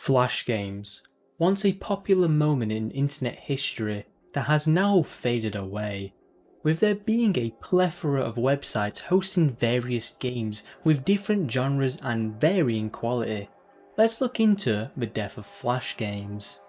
Flash games, once a popular moment in internet history that has now faded away, with there being a plethora of websites hosting various games with different genres and varying quality. Let's look into the death of Flash games.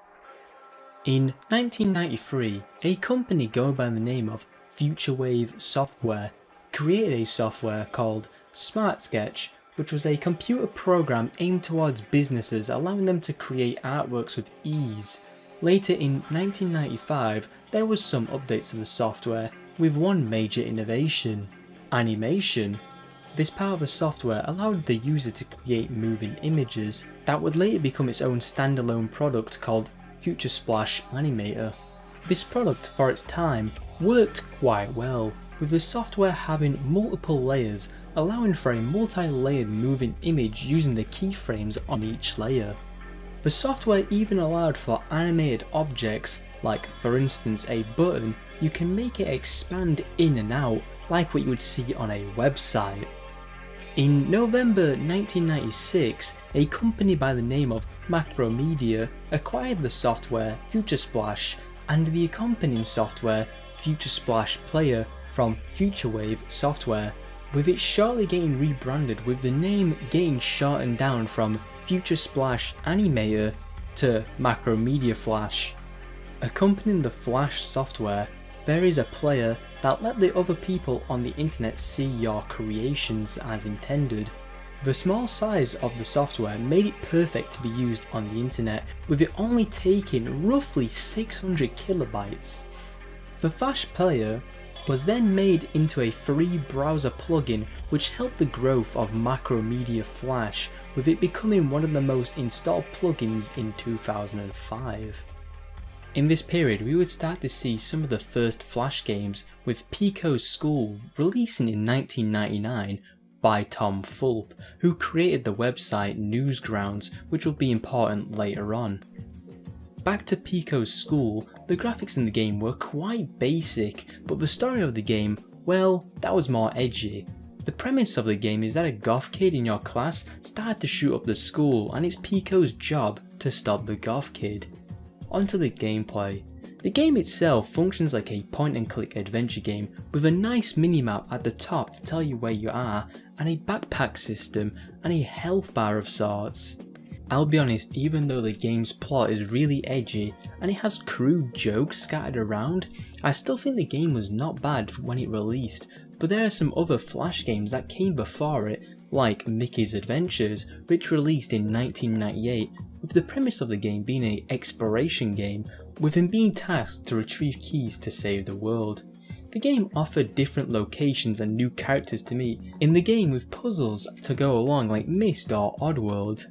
In 1993, a company going by the name of FutureWave Software created a software called SmartSketch, which was a computer program aimed towards businesses, allowing them to create artworks with ease. Later in 1995, there was some updates to the software with one major innovation: animation. This part of the software allowed the user to create moving images that would later become its own standalone product called FutureSplash Animator. This product, for its time, worked quite well, with the software having multiple layers, allowing for a multi-layered moving image using the keyframes on each layer. The software even allowed for animated objects, like for instance a button. You can make it expand in and out like what you would see on a website. In November 1996, a company by the name of Macromedia acquired the software FutureSplash and the accompanying software FutureSplash Player from FutureWave Software, with it shortly getting rebranded, with the name getting shortened down from FutureSplash Animator to Macromedia Flash. Accompanying the Flash software, there is a player that let the other people on the internet see your creations as intended. The small size of the software made it perfect to be used on the internet, with it only taking roughly 600 kilobytes. The Flash player was then made into a free browser plugin which helped the growth of Macromedia Flash, with it becoming one of the most installed plugins in 2005. In this period, we would start to see some of the first Flash games, with Pico's School releasing in 1999 by Tom Fulp, who created the website Newsgrounds, which will be important later on. Back to Pico's School, the graphics in the game were quite basic, but the story of the game, well, that was more edgy. The premise of the game is that a goth kid in your class started to shoot up the school, and it's Pico's job to stop the goth kid. Onto the gameplay. The game itself functions like a point and click adventure game with a nice minimap at the top to tell you where you are, and a backpack system and a health bar of sorts. I'll be honest, even though the game's plot is really edgy and it has crude jokes scattered around, I still think the game was not bad when it released, but there are some other Flash games that came before it, like Mickey's Adventures, which released in 1998, with the premise of the game being an exploration game, with him being tasked to retrieve keys to save the world. The game offered different locations and new characters to meet in the game, with puzzles to go along like Myst or Oddworld.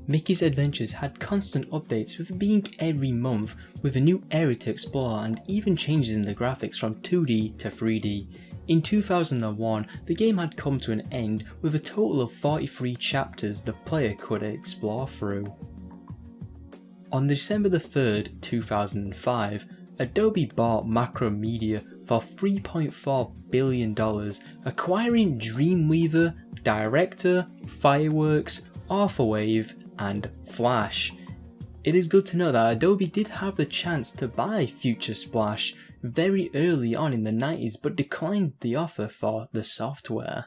Mickey's Adventures had constant updates, with it being every month, with a new area to explore and even changes in the graphics from 2D to 3D. In 2001, the game had come to an end with a total of 43 chapters the player could explore through. On December 3rd, 2005, Adobe bought Macromedia for $3.4 billion, acquiring Dreamweaver, Director, Fireworks, Orthowave, and Flash. It is good to know that Adobe did have the chance to buy FutureSplash very early on in the 90s, but declined the offer for the software.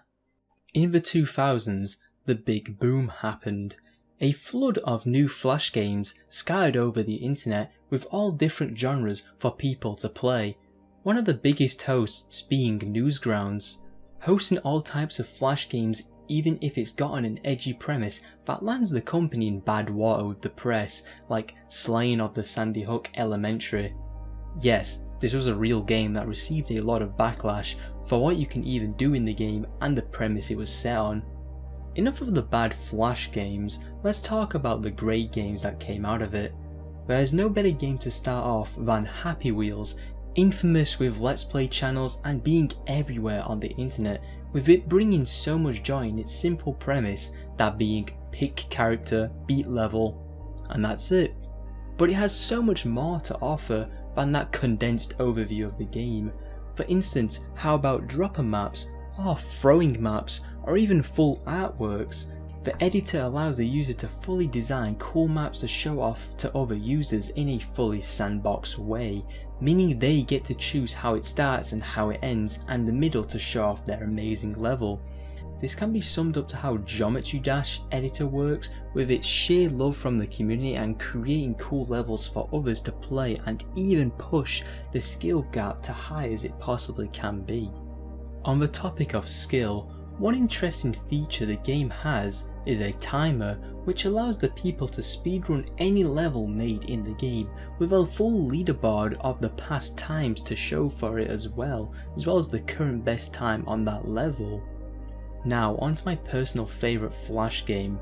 In the 2000s, the big boom happened. A flood of new Flash games scattered over the internet, with all different genres for people to play. One of the biggest hosts being Newsgrounds, hosting all types of Flash games, even if it's got on an edgy premise that lands the company in bad water with the press, like Slaying of the Sandy Hook Elementary. Yes, this was a real game that received a lot of backlash for what you can even do in the game and the premise it was set on. Enough of the bad Flash games, let's talk about the great games that came out of it. There is no better game to start off than Happy Wheels, infamous with Let's Play channels and being everywhere on the internet, with it bringing so much joy in its simple premise, that being pick character, beat level, and that's it. But it has so much more to offer than that condensed overview of the game. For instance, how about dropper maps, or throwing maps, or even full artworks? The editor allows the user to fully design cool maps to show off to other users in a fully sandbox way, meaning they get to choose how it starts and how it ends, and the middle to show off their amazing level. This can be summed up to how Geometry Dash editor works, with its sheer love from the community and creating cool levels for others to play and even push the skill gap to high as it possibly can be. On the topic of skill, one interesting feature the game has is a timer, which allows the people to speedrun any level made in the game, with a full leaderboard of the past times to show for it as well as the current best time on that level. Now onto my personal favourite Flash game,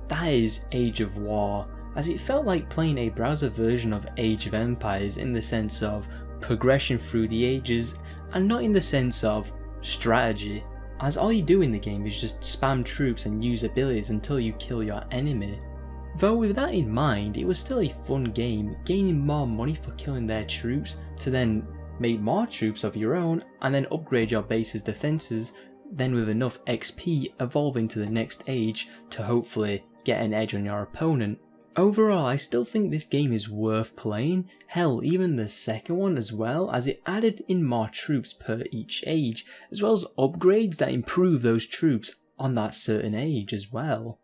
that is Age of War, as it felt like playing a browser version of Age of Empires in the sense of progression through the ages and not in the sense of strategy, as all you do in the game is just spam troops and use abilities until you kill your enemy. Though with that in mind, it was still a fun game, gaining more money for killing their troops to then make more troops of your own and then upgrade your base's defences, then with enough XP evolve into the next age to hopefully get an edge on your opponent. Overall, I still think this game is worth playing, hell even the second one as well, as it added in more troops per each age, as well as upgrades that improve those troops on that certain age as well.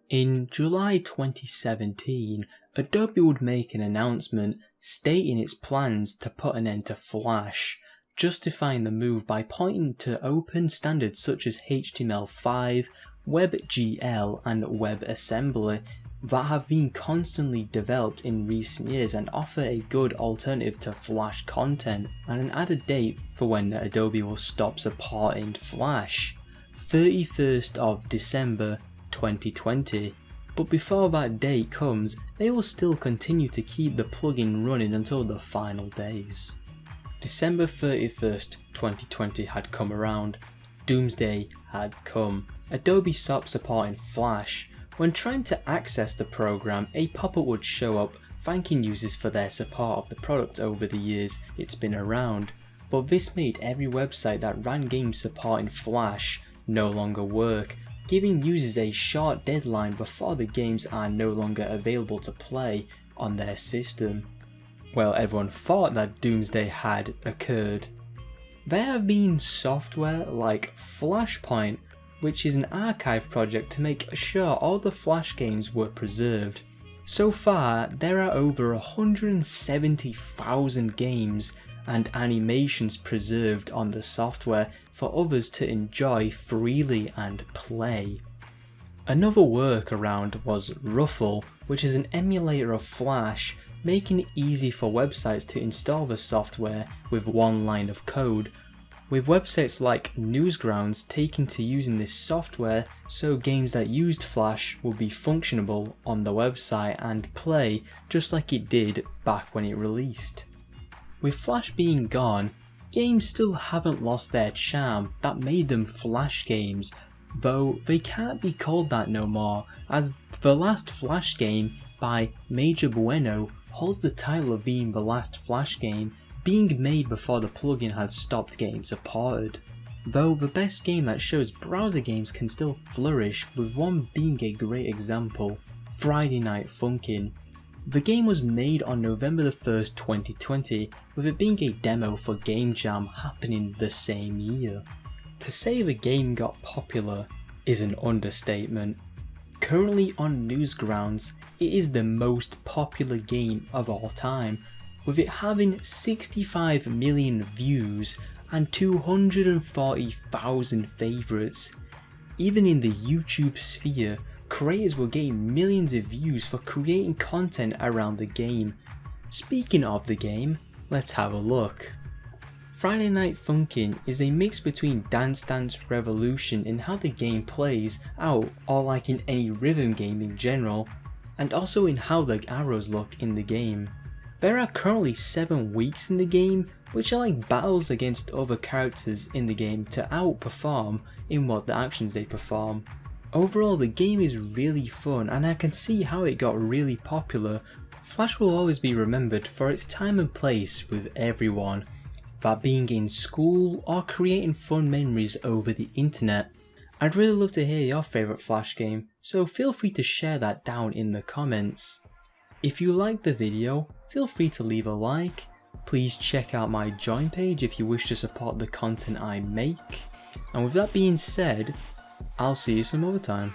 In July 2017, Adobe would make an announcement stating its plans to put an end to Flash, justifying the move by pointing to open standards such as HTML5, WebGL and WebAssembly that have been constantly developed in recent years and offer a good alternative to Flash content, and an added date for when Adobe will stop supporting Flash, 31st of December 2020. But before that date comes, they will still continue to keep the plugin running until the final days. December 31st, 2020 had come around. Doomsday had come. Adobe stopped supporting Flash. When trying to access the program, a pop-up would show up thanking users for their support of the product over the years it's been around, but this made every website that ran games supporting Flash no longer work, giving users a short deadline before the games are no longer available to play on their system. Well, everyone thought that Doomsday had occurred. There have been software like Flashpoint, which is an archive project to make sure all the Flash games were preserved. So far, there are over 170,000 games and animations preserved on the software for others to enjoy freely and play. Another workaround was Ruffle, which is an emulator of Flash, making it easy for websites to install the software with one line of code, with websites like Newsgrounds taking to using this software so games that used Flash will be functionable on the website and play just like it did back when it released. With Flash being gone, games still haven't lost their charm that made them Flash games, though they can't be called that no more, as the last Flash game by Major Bueno holds the title of being the last Flash game, being made before the plugin had stopped getting supported. Though the best game that shows browser games can still flourish, with one being a great example, Friday Night Funkin'. The game was made on November 1st, 2020, with it being a demo for Game Jam happening the same year. To say the game got popular is an understatement. Currently on Newsgrounds, it is the most popular game of all time, with it having 65 million views and 240,000 favourites. Even in the YouTube sphere, creators were getting millions of views for creating content around the game. Speaking of the game, let's have a look. Friday Night Funkin' is a mix between Dance Dance Revolution in how the game plays out, or like in any rhythm game in general, and also in how the arrows look in the game. There are currently 7 weeks in the game, which are like battles against other characters in the game to outperform in what the actions they perform. Overall, the game is really fun and I can see how it got really popular. Flash will always be remembered for its time and place with everyone, that being in school or creating fun memories over the internet, I'd really love to hear your favourite Flash game, so feel free to share that down in the comments. If you liked the video, feel free to leave a like. Please check out my join page if you wish to support the content I make. And with that being said, I'll see you some other time.